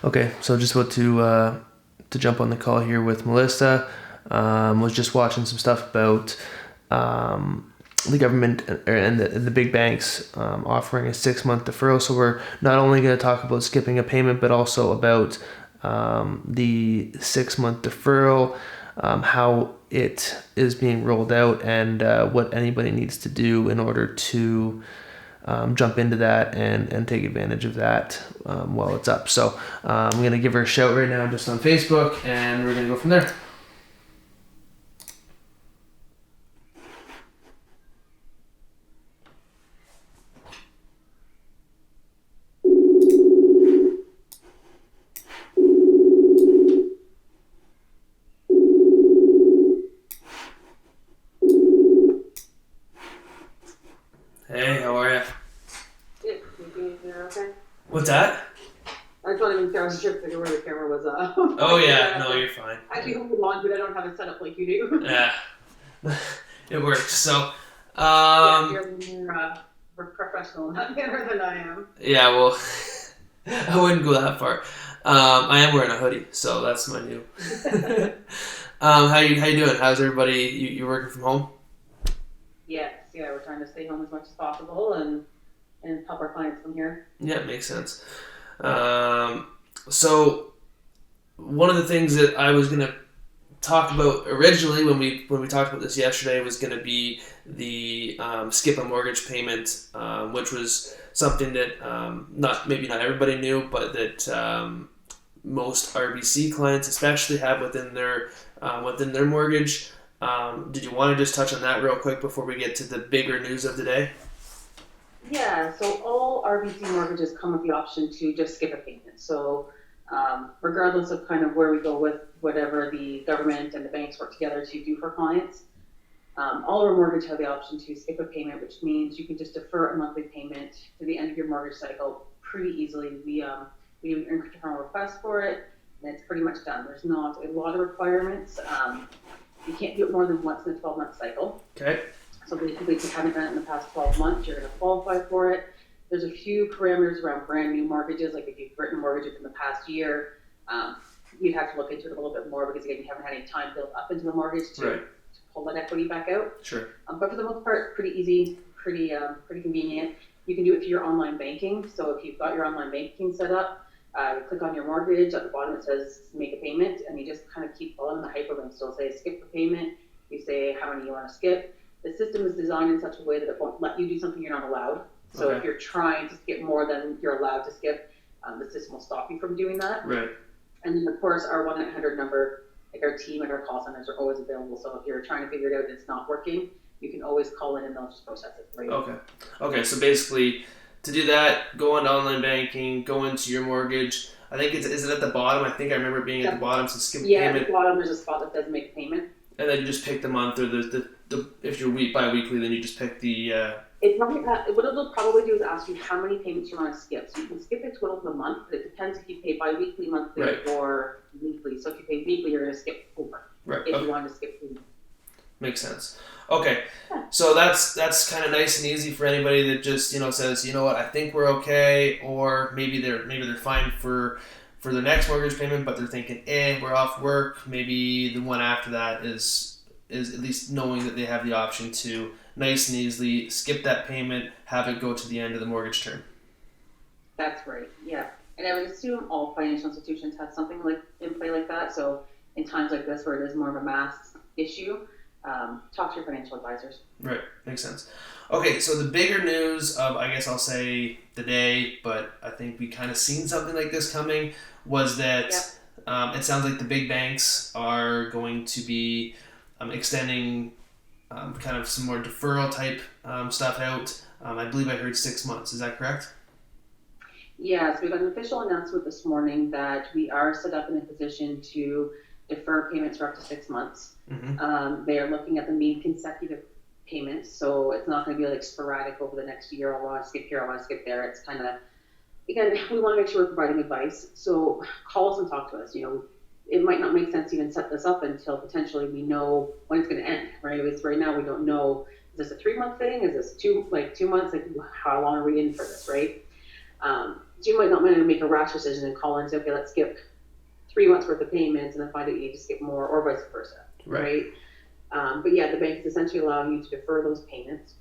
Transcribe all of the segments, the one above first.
Okay, so just about to jump on the call here with Melissa. Was just watching some stuff about the government and the big banks offering a 6-month deferral. So we're not only going to talk about skipping a payment, but also about the 6-month deferral, how it is being rolled out, and what anybody needs to do in order to jump into that and take advantage of that while it's up. So I'm going to give her a shout right now just on Facebook, and we're going to go from there. Hey, how are you? Yeah, you're okay. What's that? I just wanted to make sure I was sure where the camera was. Oh yeah, no, you're fine. I do hold on, but I don't have it set up like you do. Yeah, it works. So, You're more professional in that manner than I am. yeah, well, I wouldn't go that far. I am wearing a hoodie, so that's my new. How you doing? How's everybody? You working from home? Yes, yeah, we're trying to stay home as much as possible and help our clients from here. Yeah, it makes sense. So one of the things that I was gonna talk about originally when we talked about this yesterday was gonna be the skip a mortgage payment, which was something that not everybody knew, but that most RBC clients especially have within their mortgage. Did you want to just touch on that real quick before we get to the bigger news of the day? Yeah, so all RBC mortgages come with the option to just skip a payment. So regardless of kind of where we go with whatever the government and the banks work together to do for clients, all of our mortgage have the option to skip a payment, which means you can just defer a monthly payment to the end of your mortgage cycle pretty easily. We do an internal request for it, and it's pretty much done. There's not a lot of requirements. You can't do it more than once in a 12-month cycle. Okay. So basically, if you haven't done it in the past 12 months, you're going to qualify for it. There's a few parameters around brand new mortgages, like if you've written mortgages in the past year, you'd have to look into it a little bit more because, again, you haven't had any time built up into the mortgage to pull that equity back out. Sure. But for the most part, pretty easy, pretty convenient. You can do it through your online banking. So if you've got your online banking set up, you click on your mortgage. At the bottom it says make a payment, and you just kind of keep following the hyperlink. So it'll say skip the payment. You say how many you want to skip. The system is designed in such a way that it won't let you do something you're not allowed. So if you're trying to skip more than you're allowed to skip, the system will stop you from doing that. Right. And then, of course, our 1-800 number, like our team and our call centers are always available. So if you're trying to figure it out and it's not working, you can always call in and they'll just process it for you. Okay. So basically, to do that, go on to online banking, go into your mortgage. I think is it at the bottom? I think I remember being at the bottom, so skip payment. Yeah, at the bottom there's a spot that says make payment. And then you just pick the month, or the if you're bi-weekly, then you just pick the... It probably, what it'll probably do is ask you how many payments you want to skip. So you can skip it total of the month, but it depends if you pay bi-weekly, monthly, or weekly. So if you pay weekly, you're going to skip 4. Right. If you want to skip 3. Makes sense. Okay. Yeah. So that's kind of nice and easy for anybody that just, says, you know what, I think we're okay, or maybe they're fine for the next mortgage payment, but they're thinking, we're off work. Maybe the one after that is at least knowing that they have the option to nice and easily skip that payment, have it go to the end of the mortgage term. That's right, yeah. And I would assume all financial institutions have something like in play like that. So in times like this where it is more of a mass issue, talk to your financial advisors. Right, makes sense. Okay, so the bigger news of, I guess I'll say the day, but I think we kind of seen something like this coming, was that it sounds like the big banks are going to be extending kind of some more deferral type stuff out. I believe I heard 6 months. Is that correct? Yeah, so we got an official announcement this morning that we are set up in a position to defer payments for up to 6 months. Mm-hmm. They are looking at the mean consecutive payments, so it's not going to be like sporadic over the next year. I want to skip here, I want to skip there. It's kind of, again, we want to make sure we're providing advice. So call us and talk to us. It might not make sense to even set this up until potentially we know when it's going to end, right? Because right now we don't know, is this a 3-month thing? Is this 2 months? Like, how long are we in for this, right? So you might not want to make a rash decision and call in and say, okay, let's skip 3 months worth of payments and then find out you need to skip more, or vice versa, right? But yeah, the bank is essentially allowing you to defer those payments.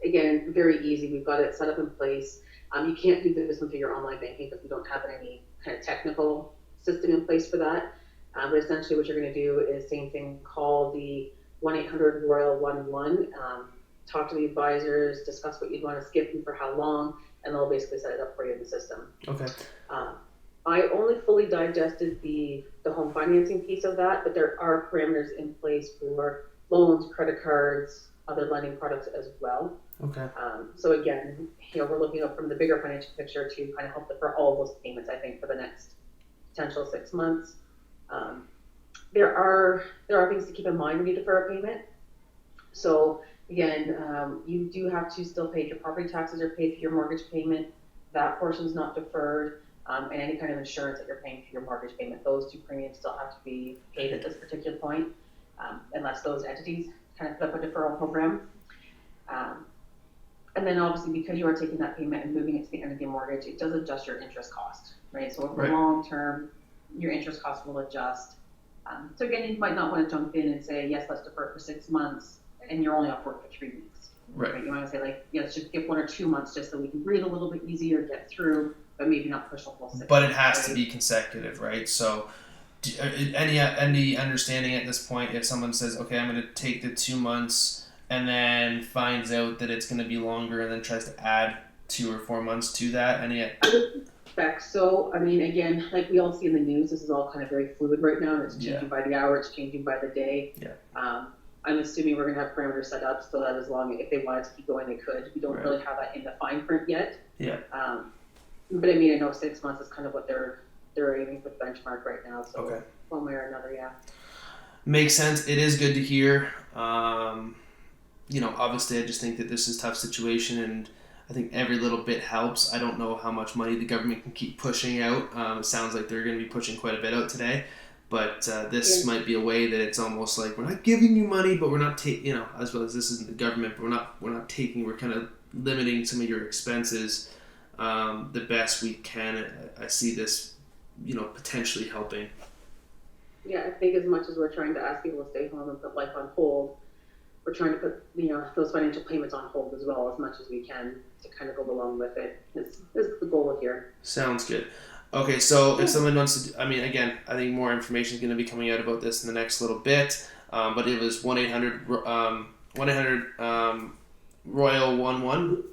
Again, very easy. We've got it set up in place. You can't do this through your online banking because we don't have any kind of technical system in place for that. But essentially what you're going to do is same thing, call the 1-800-ROYAL-11, talk to the advisors, discuss what you'd want to skip and for how long, and they'll basically set it up for you in the system. Okay. I only fully digested the home financing piece of that, but there are parameters in place for loans, credit cards, other lending products as well. Okay. So again, we're looking up from the bigger financial picture to kind of help defer all of those payments, I think, for the next potential 6 months. There are things to keep in mind when you defer a payment. So again, you do have to still pay your property taxes or pay for your mortgage payment. That portion is not deferred. And any kind of insurance that you're paying for your mortgage payment, those two premiums still have to be paid at this particular point, unless those entities kind of put up a deferral program. And then obviously because you are taking that payment and moving it to the end of your mortgage, it does adjust your interest cost, right? So over long term, your interest cost will adjust. So again, you might not want to jump in and say, yes, let's defer it for 6 months, and you're only off work for 3 weeks. Right? You want to say like, let's just give 1 or 2 months just so we can breathe a little bit easier, get through, but maybe not push the whole 6 months. But it has to be consecutive, right? So any understanding at this point, if someone says, okay, I'm going to take the 2 months and then finds out that it's going to be longer and then tries to add 2 or 4 months to that, I would expect so. I mean, again, like we all see in the news, this is all kind of very fluid right now, and it's changing by the hour, it's changing by the day. I'm assuming we're going to have parameters set up so that as long if they wanted to keep going, they could. We don't really have that in the fine print yet. But I mean, I know 6 months is kind of what they're aiming for the benchmark right now. So one way or another, makes sense. It is good to hear. Obviously, I just think that this is a tough situation, and I think every little bit helps. I don't know how much money the government can keep pushing out. It sounds like they're going to be pushing quite a bit out today. But this might be a way that it's almost like we're not giving you money, but we're not taking, as well as this isn't the government, but we're not taking, we're kind of limiting some of your expenses the best we can. I see this, potentially helping. Yeah, I think as much as we're trying to ask people to stay home and put life on hold, we're trying to put, those financial payments on hold as well as much as we can to kind of go along with it. Is the goal here. Sounds good. Okay, so if someone wants to, again, I think more information is going to be coming out about this in the next little bit, but it was 1-800-ROYAL-11.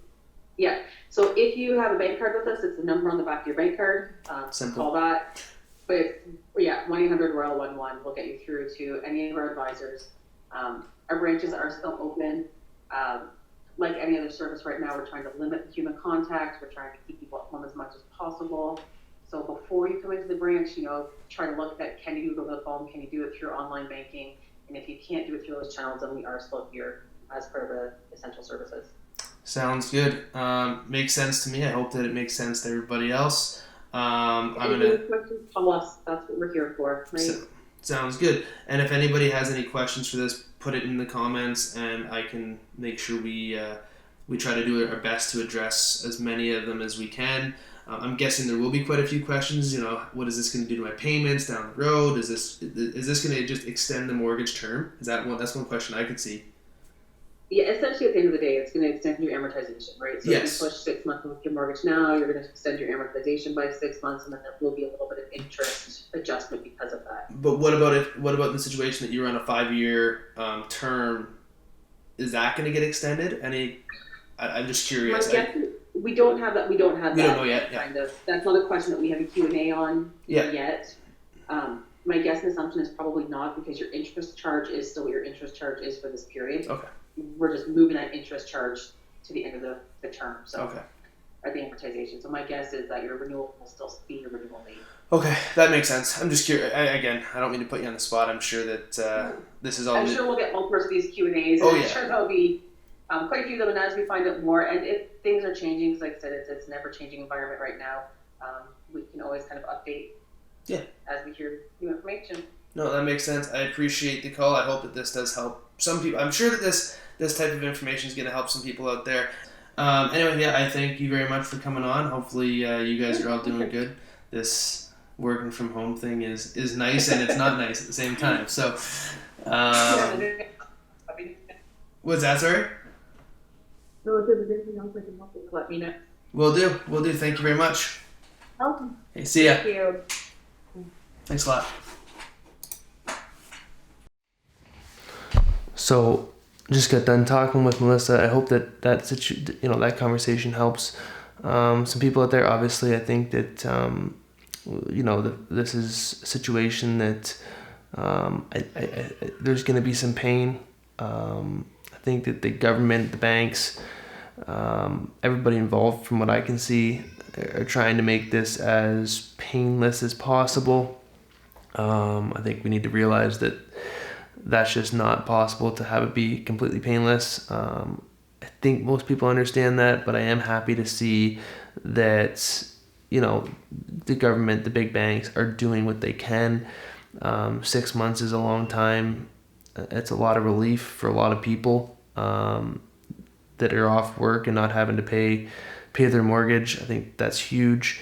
Yeah, so if you have a bank card with us, it's the number on the back of your bank card. Simple. Call that. But 1-800-ROYAL-11 will get you through to any of our advisors. Our branches are still open. Like any other service right now, we're trying to limit the human contact. We're trying to keep people at home as much as possible. So before you come into the branch, try to look at, can you do it over the phone? Can you do it through online banking? And if you can't do it through those channels, then we are still here as part of the essential services. Sounds good. Makes sense to me. I hope that it makes sense to everybody else. Questions, call us. That's what we're here for, right? Sounds good. And if anybody has any questions for this, put it in the comments, and I can make sure we try to do our best to address as many of them as we can. I'm guessing there will be quite a few questions. What is this going to do to my payments down the road? Is this going to just extend the mortgage term? That's one question I could see. Yeah, essentially at the end of the day, it's going to extend your amortization, right? So if you push 6 months with your mortgage now, you're going to extend your amortization by 6 months, and then there will be a little bit of interest adjustment because of that. But what about the situation that you're on a 5-year term? Is that going to get extended? I'm just curious. We don't have that. We don't know yet. Yeah. Kind of. That's not a question that we have a Q&A on yet. My guess and assumption is probably not, because your interest charge is still what your interest charge is for this period. Okay. We're just moving that interest charge to the end of the term. So okay. At the amortization. So my guess is that your renewal will still be your renewal date. Okay, that makes sense. I'm just curious. Again, I don't mean to put you on the spot. I'm sure that this is all. I'm sure we'll get multiple of these Q&As. I'm sure there'll be quite a few of them as we find out more. And if things are changing, because like I said, it's an ever-changing environment right now. We can always kind of update as we hear new information. No, that makes sense. I appreciate the call. I hope that this does help some people. I'm sure that this type of information is going to help some people out there. Anyway, yeah, I thank you very much for coming on. Hopefully, you guys are all doing good. This working from home thing is nice and it's not nice at the same time. So, um, what's that, sorry? No, if there's anything else I can help with, let me know. Will do. Will do. Thank you very much. Welcome. Hey, see ya. Thank you. Thanks a lot. So, just got done talking with Melissa. I hope that that conversation helps some people out there. Obviously, I think that this is a situation that there's going to be some pain. I think that the government, the banks, everybody involved, from what I can see, are trying to make this as painless as possible. I think we need to realize that that's just not possible to have it be completely painless. I think most people understand that, but I am happy to see that, the government, the big banks are doing what they can. 6 months is a long time. It's a lot of relief for a lot of people that are off work and not having to pay their mortgage. I think that's huge.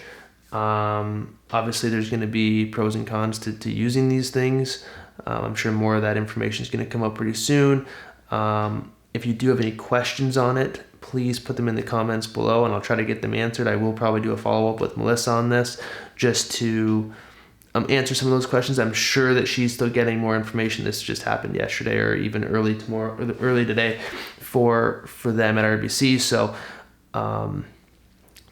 Obviously, there's going to be pros and cons to using these things. I'm sure more of that information is going to come up pretty soon. If you do have any questions on it, please put them in the comments below and I'll try to get them answered. I will probably do a follow-up with Melissa on this just to answer some of those questions. I'm sure that she's still getting more information. This just happened yesterday or even early today for them at RBC. So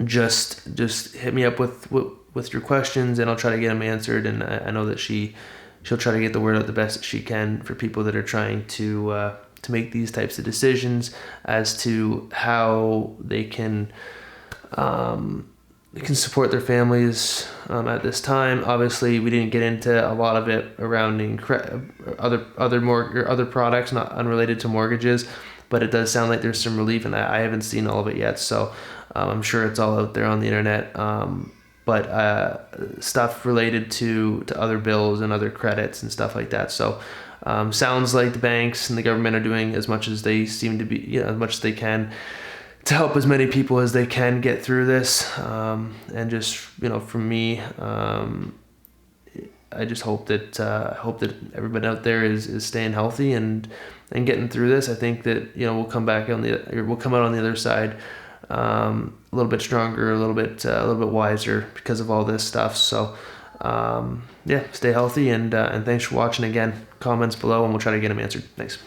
just hit me up with your questions and I'll try to get them answered. And I know that she'll try to get the word out the best that she can for people that are trying to make these types of decisions as to how they can support their families at this time. Obviously, we didn't get into a lot of it around other products not unrelated to mortgages, but it does sound like there's some relief, and I haven't seen all of it yet. So I'm sure it's all out there on the internet. But stuff related to other bills and other credits and stuff like that. So sounds like the banks and the government are doing as much as they seem to be, as much as they can to help as many people as they can get through this. And just, for me, I just hope that everybody out there is staying healthy and getting through this. I think that, we'll come out on the other side a little bit stronger, a little bit wiser because of all this stuff. So stay healthy and thanks for watching again. Comments below and we'll try to get them answered. Thanks.